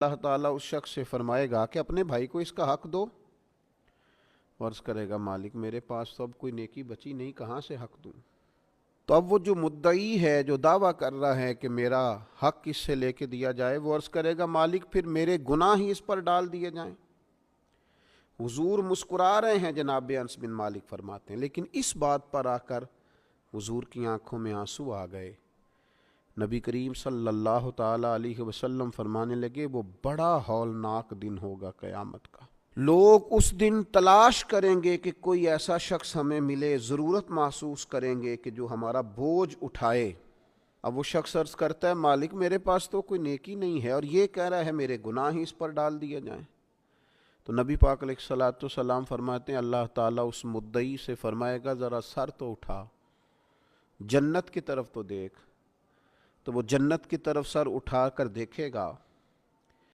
اللہ تعالیٰ اس شخص سے فرمائے گا کہ اپنے بھائی کو اس کا حق دو. عرض کرے گا مالک میرے پاس تو اب کوئی نیکی بچی نہیں, کہاں سے حق دوں؟ تو اب وہ جو مدعی ہے, جو دعویٰ کر رہا ہے کہ میرا حق کس سے لے کے دیا جائے, وہ عرض کرے گا مالک پھر میرے گناہ ہی اس پر ڈال دیے جائیں. حضور مسکرا رہے ہیں, جناب انس بن مالک فرماتے ہیں, لیکن اس بات پر آ کر حضور کی آنکھوں میں آنسو آ گئے. نبی کریم صلی اللہ تعالی علیہ وسلم فرمانے لگے وہ بڑا ہولناک دن ہوگا قیامت کا. لوگ اس دن تلاش کریں گے کہ کوئی ایسا شخص ہمیں ملے, ضرورت محسوس کریں گے کہ جو ہمارا بوجھ اٹھائے. اب وہ شخص عرض کرتا ہے مالک میرے پاس تو کوئی نیکی نہیں ہے, اور یہ کہہ رہا ہے میرے گناہ ہی اس پر ڈال دیے جائیں. تو نبی پاک علیہ الصلوۃ والسلام فرماتے ہیں اللہ تعالیٰ اس مدعی سے فرمائے گا ذرا سر تو اٹھا, جنت کی طرف تو دیکھ. تو وہ جنت کی طرف سر اٹھا کر دیکھے گا